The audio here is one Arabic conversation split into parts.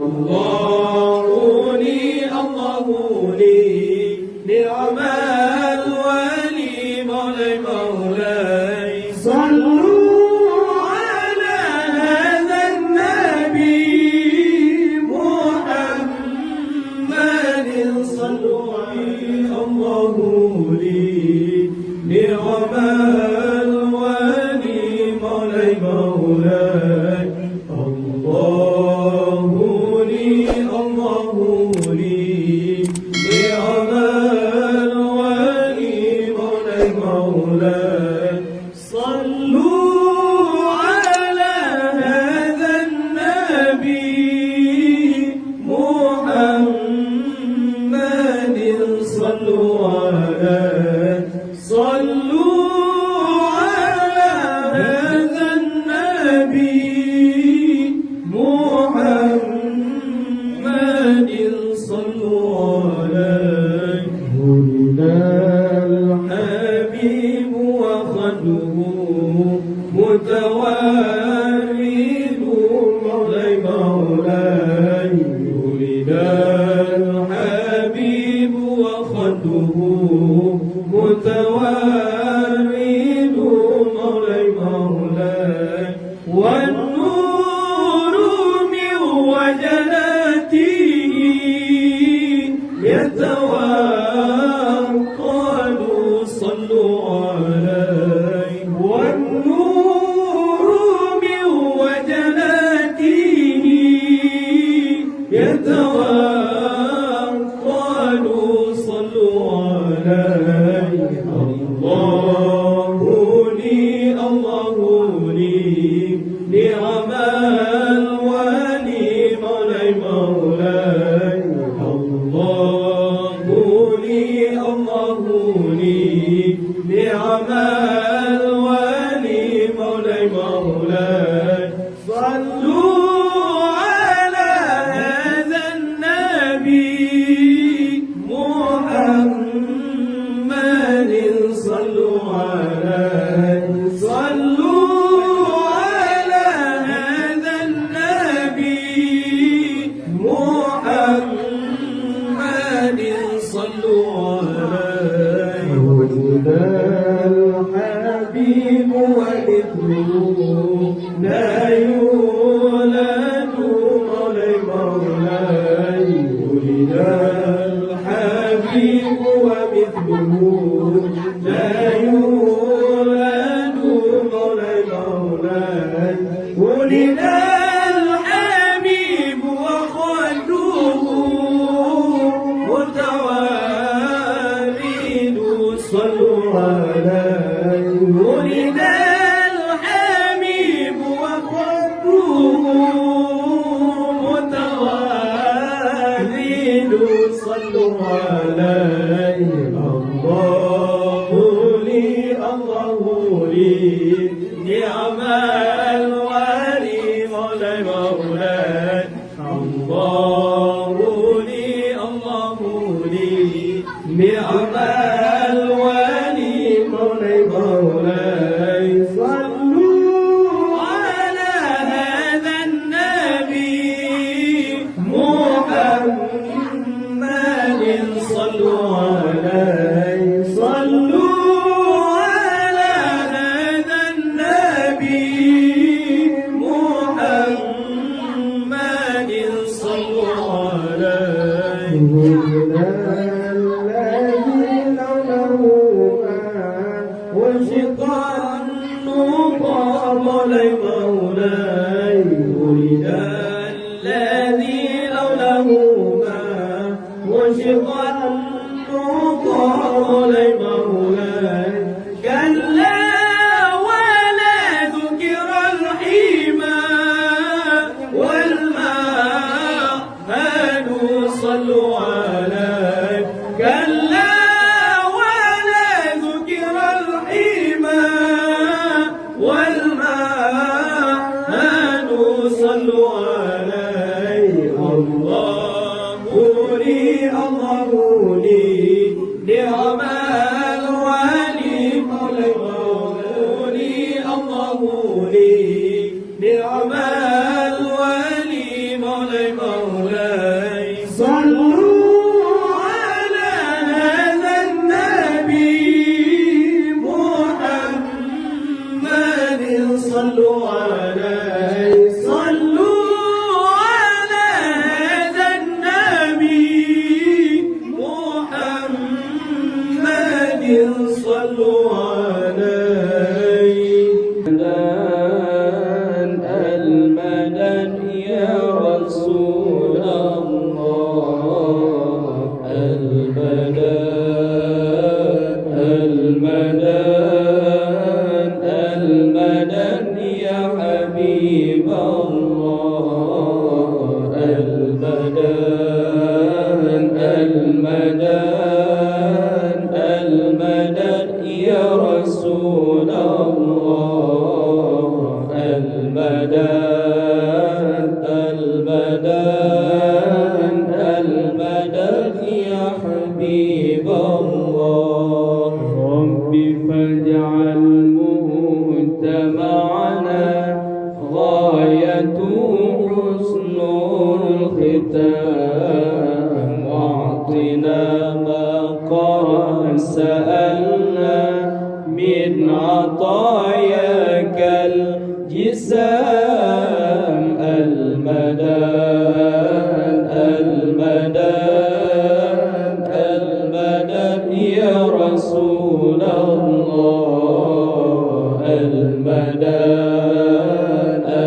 الله لي نعم الولي مولاي صلوا على هذا النبي محمد صلوا عليه الله لي نعم الولي مولاي الله لي نعم الولي مولاي صلوا على هذا النبي محمد صلوا عليه صلوا على هذا النبي محمد صلوا عليه ولد الحبيب وخده متوارد مولاي ولد الحبيب وخده متوارد مولاي والنور من وجنته يتوقد صلوا عليه والنور من وجنته يتوقد صلوا عليه الله لي نعم الولي مولاي الله لي نعم الولي مولاي صلوا على هذا النبي محمد صلوا عليه صلوا على هذا النبي محمد صلوا عليه ولد الحبيب ومثله لا يولد مولاي ولد الحبيب ومثله لا يولد مولاي ولد الحبيب وخده متوارد صلوا عليه ولد الحبيب وخده متوارد صلوا عليه الله لي نعم الولي مولاي الله لي نعم الولي مولاي صلوا على هذا النبي محمد صلوا عليه صلوا على هذا النبي محمد صلوا عليه وشقا النقام مولاي ولد الذي لوله ما وشقا النقام مولاي كلا ولا ذكر الحمى والماء هادوا صلوا عليه كلا صلوا عليه الله لي نعم الولي مولاي الله لي نعم الولي مولاي المدد يا حبيب الله. رب فاجعل مجتمعنا غايته حسن الختام، واعطنا ما قد سألنا من عطاياك الجسام. المدد المدد المدد يا رسول الله. المدد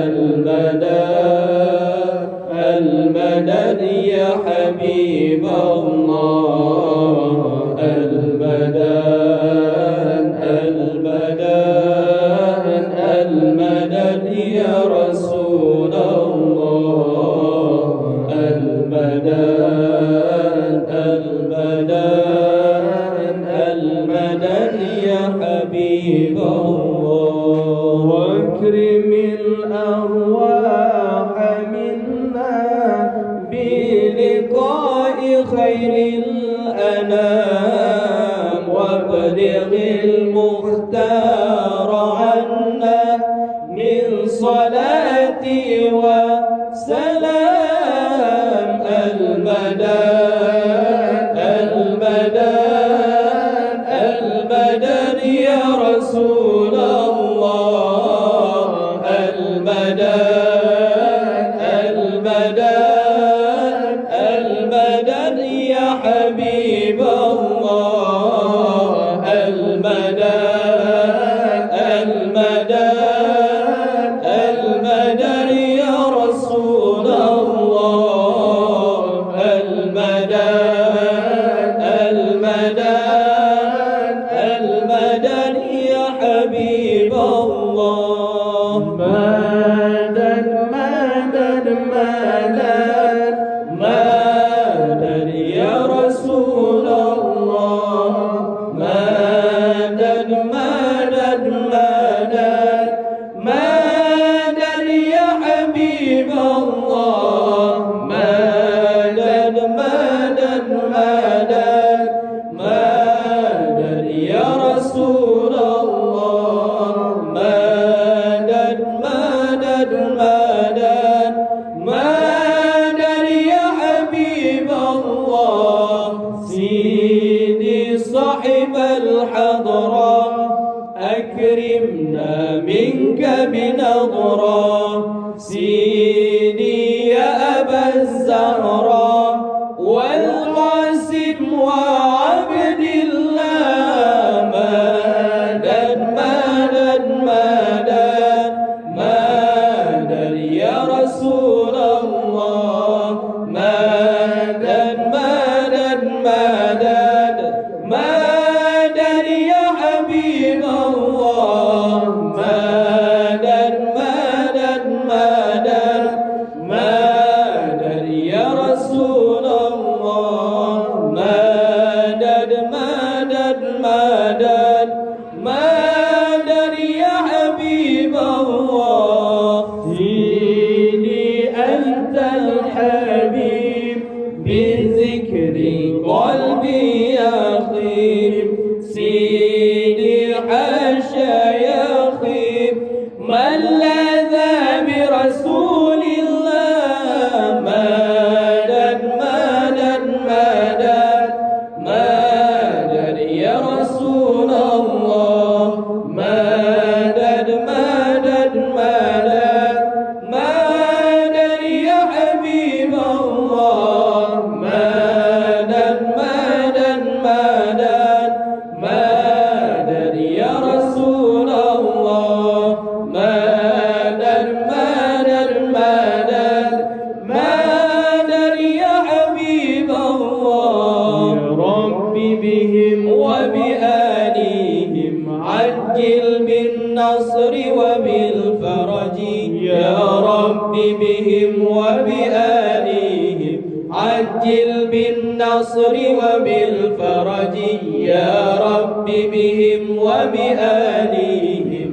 المدد المدد يا حبيب الله. المدد المدد المدد يا رسول الله. المدد المدد المدد يا حبيب الله. واكرم الأرواح منا بلقاء خير الأنام، وابلغ المختار عنا من صلاتي وسلام. المدد المدد المدد يا رسول الله. المدد المدد المدد يا حبيب الله. المدد المدد المدد يا رسول الله. المدد المدد المدد يا حبيب الله. مدد مدد مدد مدد يا رسول الله. مدد مدد مدد مدد يا حبيب الله. مدد مدد مدد مدد يا رسول الله. مدد مدد مدد مدد يا حبيب الله. سيدي صاحب الحضرة أكرمنا منك بنظرة. سيدي يا أبا الزهراء والقاسم وعبد الله. مدد مدد مدد مدد يا رسول الله. مدد مدد مدد مدد يا حبيب الله. مدد مدد مدد مدد يا رسول الله. مدد مدد مدد مدد يا حبيب الله. ديني أنت الحبيب بذكر قلبي يخيب. سيدي حاشا يخيب من لاذ برسول الله. مدد مدد مدد مدد يا رسول الله. مدد مدد مدد مدد يا حبيب الله. مدد مدد مدد مدد يا رسول الله. مدد مدد مدد مدد يا حبيب الله. يا رب بهم وبآلهم عجل بالنصر وبالفرج. يا رب بهم وبآلهم عجل بالنصر وبالفرج. يا رب بهم وبآلهم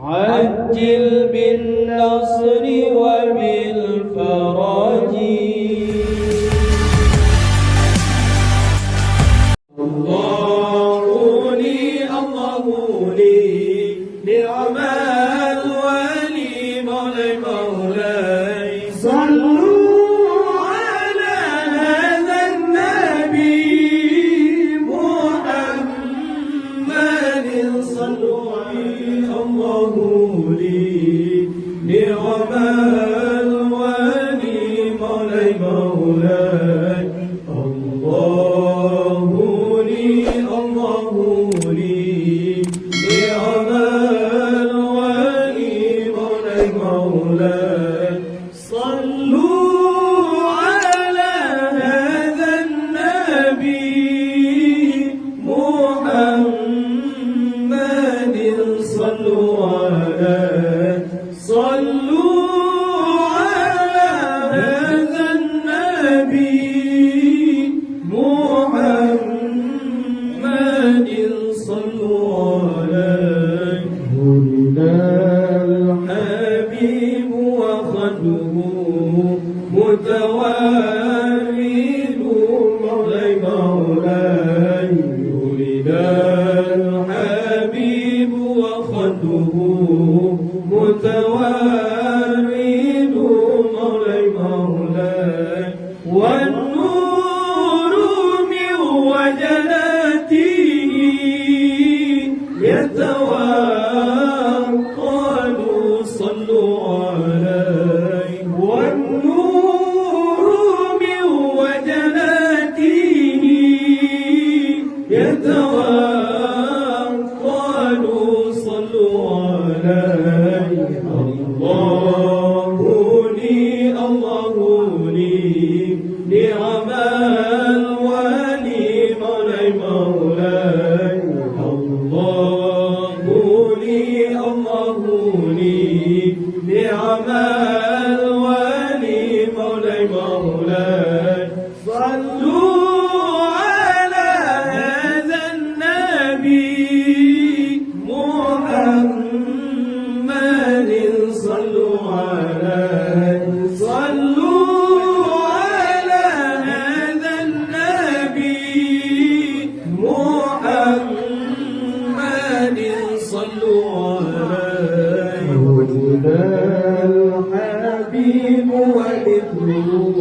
عجل بالنصر وبالفرج. مولاي مولاي الله لي نعم الولي مولاي مولاي صلوا على هذا النبي محمد صلوا عليه صلوا على هذا النبي محمد صلوا عليه ولد الحبيب وخده متوارد مولاي مولاي ولد الحبيب وخده متوارد مولاي مولاي والنور من وجناته يتوقد صلوا عليه والنور من وجناته يتوقد صلوا عليه الله لي نعم الولي مولاي مولاي الله لي نعم الولي مولاي مولاي صلوا على هذا النبي محمد صلوا عليه صلوا على هذا النبي محمد صلوا عليه ولد الحبيب ومثله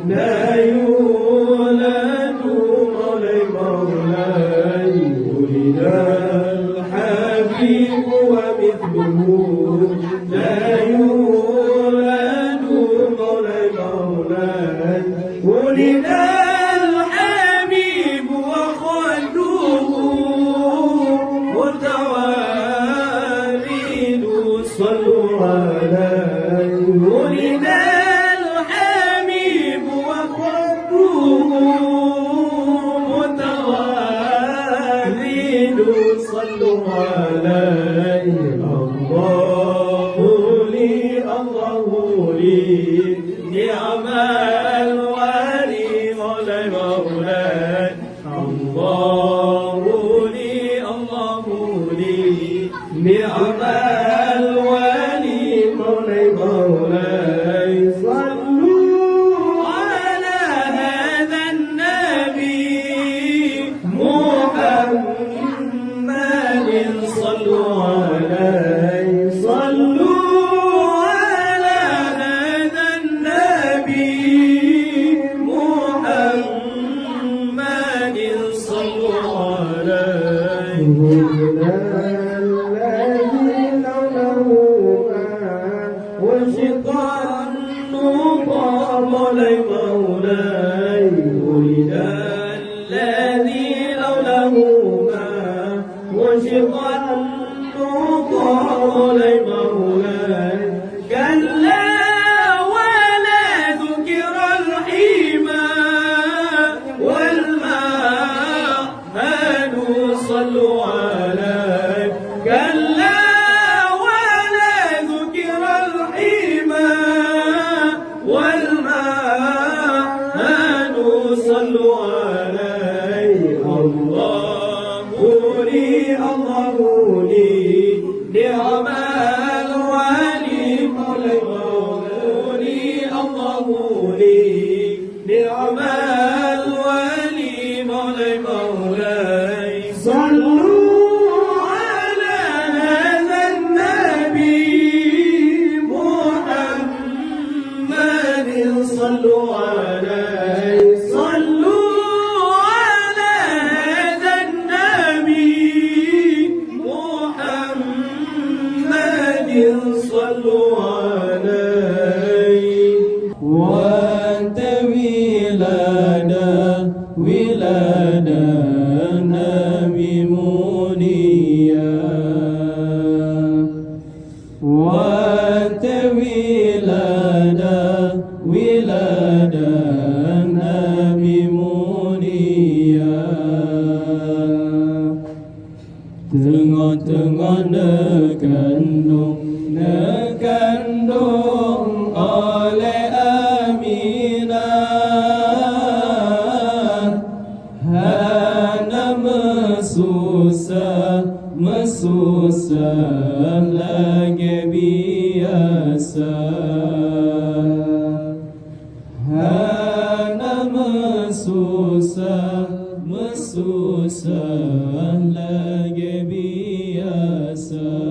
لا يولد مولاي مولاي ولد الحبيب ومثله لا يولد مولاي مولاي ولد الحبيب وخده متوارد صلوا عليه ولد الحبيب وخده متوارد صلوا عليه الله لي نعم الولي مولاي مولاي الله لي نعم الولي مولاي مولاي صلوا على هذا النبي محمد صلوا عليه صلوا على هذا النبي محمد صلوا عليه وشقا النقى مولاي مولاي ولد الذي لوله ما وشقا النقى مولاي مولاي كلا ولا ذكر الحمى والماء هادوا صلوا عليه كلا صلوا عليه الله لي نعم الولي مولاي الله لي نعم الولي مولاي مولاي صلوا على هذا النبي محمد صلوا عليه صلوا على هذا النبي محمد صلوا عليه ولادة نبي منيا وأنت ولادة نبي منيا tengah-tengah nekandung oleh Aminah, hana mesusah lagi biasa, hana mesusah lagi biasa.